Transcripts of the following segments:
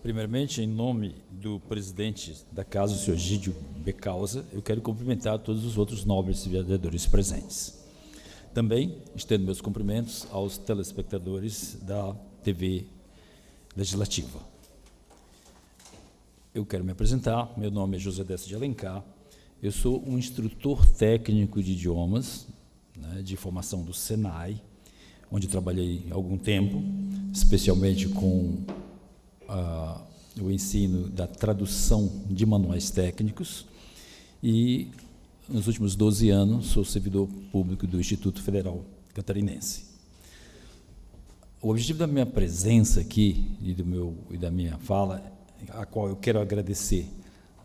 Primeiramente, em nome do presidente da Casa, o senhor Egídio Becausa, eu quero cumprimentar todos os outros nobres vereadores presentes. Também estendo meus cumprimentos aos telespectadores da TV Legislativa. Eu quero me apresentar, meu nome é José Décio de Alencar, eu sou um instrutor técnico de idiomas, de formação do Senai, onde trabalhei há algum tempo, especialmente com o ensino da tradução de manuais técnicos, e nos últimos 12 anos sou servidor público do Instituto Federal Catarinense. O objetivo da minha presença aqui e da minha fala, a qual eu quero agradecer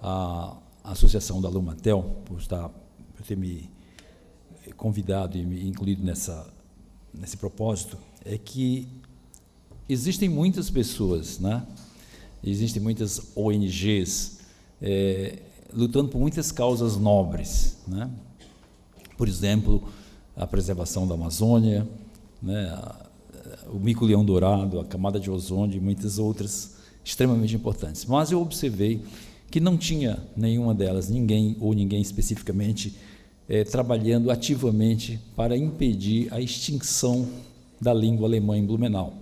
à Associação da Lumatel por ter me convidado e me incluído nesse propósito, é que existem muitas pessoas, existem muitas ONGs lutando por muitas causas nobres, Por exemplo, a preservação da Amazônia, o mico-leão dourado, a camada de ozônio e muitas outras extremamente importantes. Mas eu observei que não tinha nenhuma delas, ninguém especificamente, trabalhando ativamente para impedir a extinção da língua alemã em Blumenau.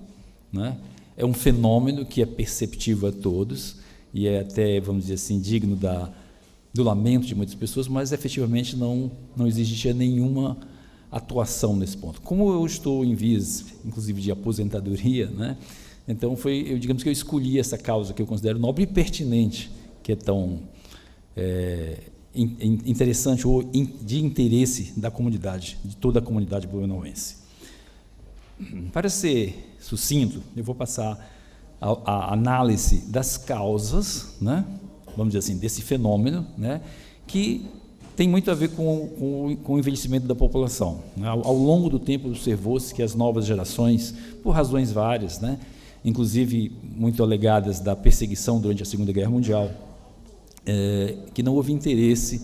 É um fenômeno que é perceptível a todos e é até, vamos dizer assim, digno do lamento de muitas pessoas, mas efetivamente não existia nenhuma atuação nesse ponto. Como eu estou em vias, inclusive, de aposentadoria, então digamos que eu escolhi essa causa que eu considero nobre e pertinente, que é tão interessante ou de interesse da comunidade, de toda a comunidade blumenauense. Para ser sucinto, eu vou passar a análise das causas, vamos dizer assim, desse fenômeno, que tem muito a ver com o envelhecimento da população. Ao longo do tempo, observou-se que as novas gerações, por razões várias, inclusive muito alegadas da perseguição durante a Segunda Guerra Mundial, que não houve interesse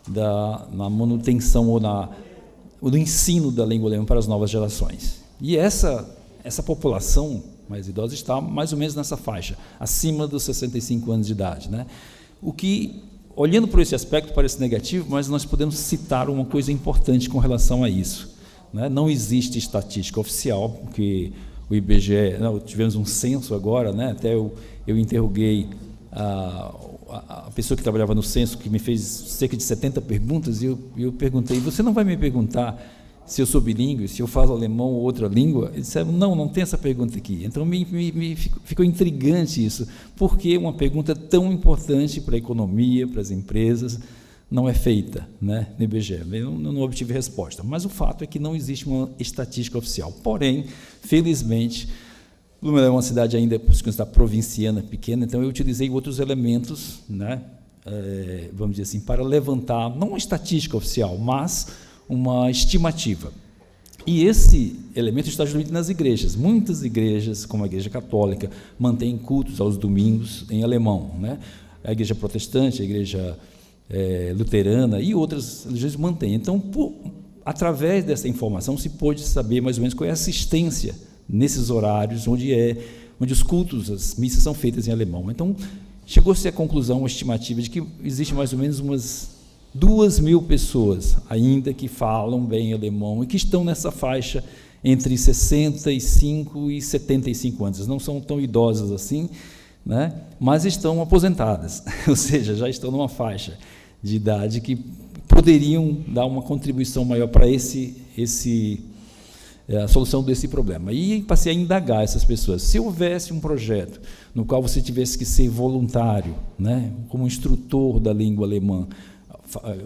na manutenção ou no ensino da língua alemã para as novas gerações. E essa população mais idosa está mais ou menos nessa faixa, acima dos 65 anos de idade. O que, olhando por esse aspecto, parece negativo, mas nós podemos citar uma coisa importante com relação a isso. Não existe estatística oficial, porque o IBGE, tivemos um censo agora, até eu interroguei a pessoa que trabalhava no censo, que me fez cerca de 70 perguntas, e eu perguntei: você não vai me perguntar se eu sou bilíngue, se eu falo alemão ou outra língua? Eles disseram: não tem essa pergunta aqui. Então, ficou intrigante isso. Por que uma pergunta tão importante para a economia, para as empresas, não é feita no IBGE? Eu não obtive resposta. Mas o fato é que não existe uma estatística oficial. Porém, felizmente, Blumenau é uma cidade ainda, por se considerar provinciana, pequena, então eu utilizei outros elementos, vamos dizer assim, para levantar, não uma estatística oficial, mas uma estimativa. E esse elemento está justamente nas igrejas. Muitas igrejas, como a Igreja Católica, mantêm cultos aos domingos em alemão. A Igreja Protestante, a Igreja Luterana e outras religiões mantêm. Então, através dessa informação, se pôde saber mais ou menos qual é a assistência nesses horários onde os cultos, as missas são feitas em alemão. Então, chegou-se à conclusão, uma estimativa, de que existe mais ou menos umas 2.000 pessoas ainda que falam bem alemão e que estão nessa faixa entre 65 e 75 anos. Não são tão idosas assim, mas estão aposentadas, ou seja, já estão numa faixa de idade que poderiam dar uma contribuição maior para a solução desse problema. E passei a indagar essas pessoas. Se houvesse um projeto no qual você tivesse que ser voluntário, como instrutor da língua alemã,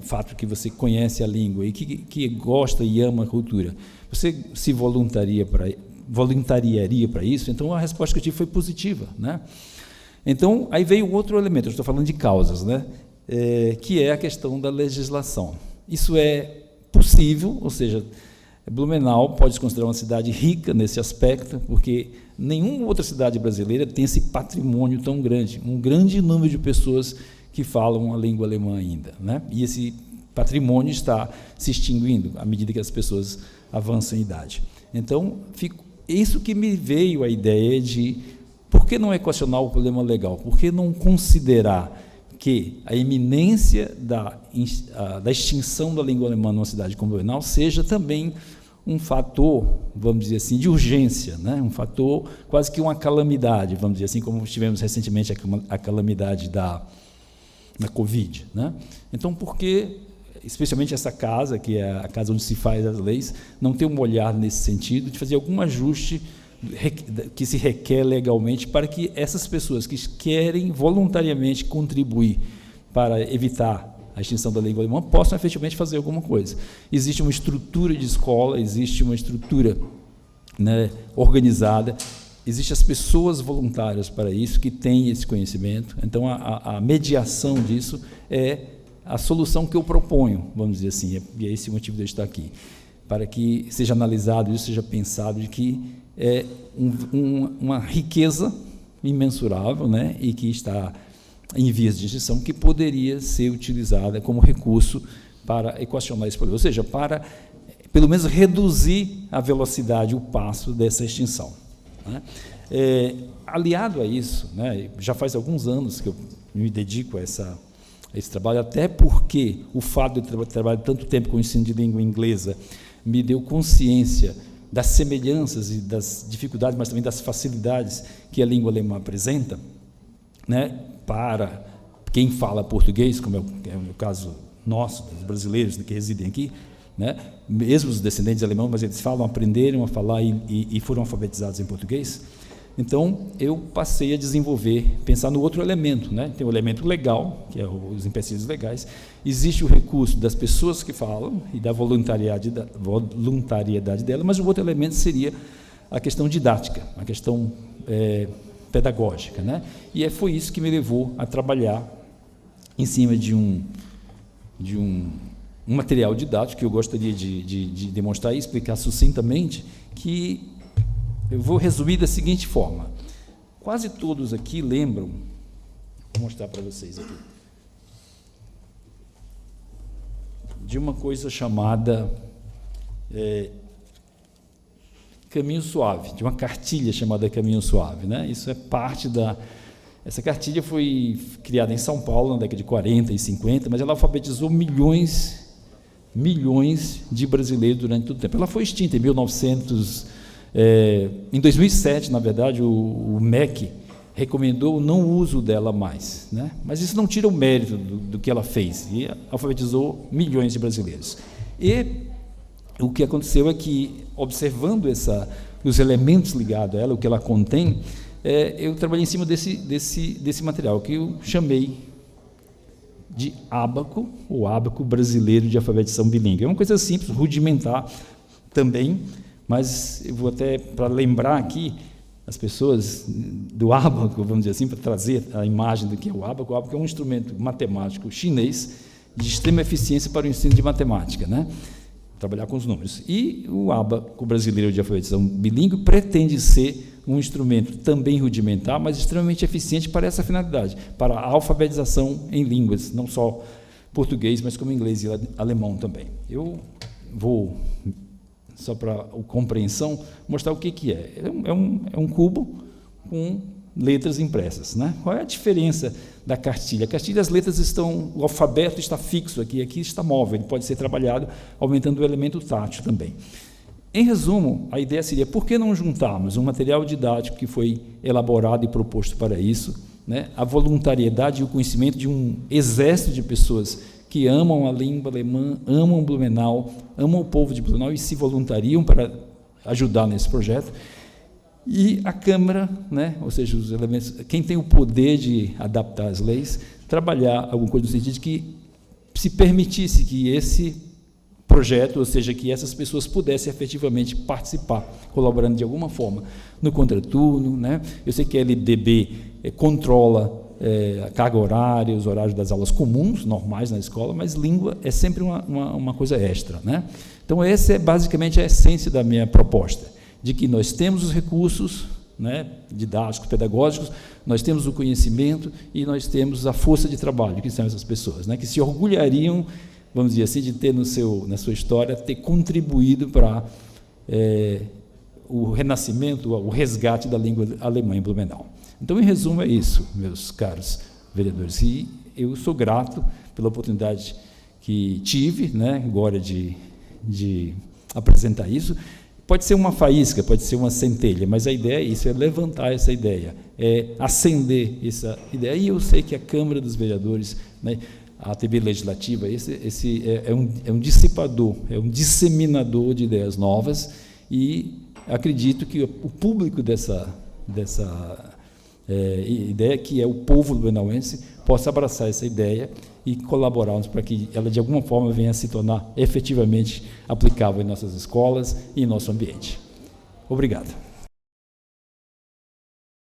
fato que você conhece a língua e que gosta e ama a cultura, você se voluntariaria para isso? Então, a resposta que eu tive foi positiva. Então, aí veio outro elemento, eu estou falando de causas, que é a questão da legislação. Isso é possível, ou seja, Blumenau pode se considerar uma cidade rica nesse aspecto, porque nenhuma outra cidade brasileira tem esse patrimônio tão grande, um grande número de pessoas que falam a língua alemã ainda, e esse patrimônio está se extinguindo à medida que as pessoas avançam em idade. Então, isso que me veio a ideia de Por que não equacionar o problema legal? Por que não considerar que a iminência da extinção da língua alemã numa cidade como Blumenau seja também um fator, vamos dizer assim, de urgência, né? Um fator quase que uma calamidade, vamos dizer assim, como tivemos recentemente a calamidade da Covid, né? Então, por que, especialmente essa casa, que é a casa onde se faz as leis, não ter um olhar nesse sentido, de fazer algum ajuste que se requer legalmente para que essas pessoas que querem voluntariamente contribuir para evitar a extinção da língua alemã possam efetivamente fazer alguma coisa. Existe uma estrutura de escola, existe uma estrutura, né, organizada, existem as pessoas voluntárias para isso, que têm esse conhecimento. Então, a mediação disso é a solução que eu proponho, vamos dizer assim, e é esse o motivo de eu estar aqui, para que seja analisado isso, seja pensado de que é uma riqueza imensurável, né, e que está em vias de extinção, que poderia ser utilizada como recurso para equacionar esse problema, ou seja, para, pelo menos, reduzir a velocidade, o passo dessa extinção, né? Aliado a isso, né, já faz alguns anos que eu me dedico a esse trabalho, até porque o fato de trabalhar tanto tempo com o ensino de língua inglesa me deu consciência das semelhanças e das dificuldades, mas também das facilidades que a língua alemã apresenta, né, para quem fala português, como é o caso nosso, dos brasileiros que residem aqui, né, mesmo os descendentes de alemão, mas eles aprenderam a falar e foram alfabetizados em português. Então, eu passei a pensar no outro elemento, né? Tem o elemento legal, que é os empecilhos legais, existe o recurso das pessoas que falam e da voluntariedade dela, mas o outro elemento seria a questão didática, a questão pedagógica, né? E foi isso que me levou a trabalhar em cima de um material didático que eu gostaria de demonstrar e explicar sucintamente, que eu vou resumir da seguinte forma. Quase todos aqui lembram, vou mostrar para vocês aqui, de uma coisa chamada Caminho Suave, de uma cartilha chamada Caminho Suave, né? Isso é parte essa cartilha foi criada em São Paulo na década de 40 e 50, mas ela alfabetizou milhões de brasileiros durante todo o tempo. Ela foi extinta em 2007, na verdade, o MEC recomendou o não uso dela mais, né? Mas isso não tira o mérito do que ela fez, e alfabetizou milhões de brasileiros. E o que aconteceu é que, observando os elementos ligados a ela, o que ela contém, eu trabalhei em cima desse material, que eu chamei de ábaco, o ábaco brasileiro de alfabetização bilíngue. É uma coisa simples, rudimentar também, mas eu vou até, para lembrar aqui as pessoas do ábaco, vamos dizer assim, para trazer a imagem do que é o ábaco. O ábaco é um instrumento matemático chinês de extrema eficiência para o ensino de matemática, né? Trabalhar com os números. E o ábaco brasileiro de alfabetização bilíngue pretende ser um instrumento também rudimentar, mas extremamente eficiente para essa finalidade, para a alfabetização em línguas, não só português, mas como inglês e alemão também. Eu vou, só para a compreensão, mostrar o que é. É um cubo com letras impressas, né? Qual é a diferença da cartilha? A cartilha, as letras estão, o alfabeto está fixo aqui está móvel, ele pode ser trabalhado aumentando o elemento tátil também. Em resumo, a ideia seria, por que não juntarmos um material didático que foi elaborado e proposto para isso, né, a voluntariedade e o conhecimento de um exército de pessoas que amam a língua alemã, amam Blumenau, amam o povo de Blumenau e se voluntariam para ajudar nesse projeto, e a Câmara, né, ou seja, os elementos, quem tem o poder de adaptar as leis, trabalhar alguma coisa no sentido de que se permitisse que esse projeto, ou seja, que essas pessoas pudessem efetivamente participar, colaborando de alguma forma no contraturno, né? Eu sei que a LDB controla a carga horária, os horários das aulas comuns, normais na escola, mas língua é sempre uma coisa extra, né? Então, essa é basicamente a essência da minha proposta, de que nós temos os recursos, né, didáticos, pedagógicos, nós temos o conhecimento e nós temos a força de trabalho, que são essas pessoas, né, que se orgulhariam, vamos dizer assim, de ter na sua história, ter contribuído para o renascimento, o resgate da língua alemã em Blumenau. Então, em resumo, é isso, meus caros vereadores. E eu sou grato pela oportunidade que tive, né, agora de apresentar isso. Pode ser uma faísca, pode ser uma centelha, mas a ideia é isso, é levantar essa ideia, é acender essa ideia. E eu sei que a Câmara dos Vereadores, né, a TV Legislativa, é um dissipador, é um disseminador de ideias novas, e acredito que o público dessa ideia, que é o povo lubenauense, possa abraçar essa ideia e colaborarmos para que ela, de alguma forma, venha a se tornar efetivamente aplicável em nossas escolas e em nosso ambiente. Obrigado.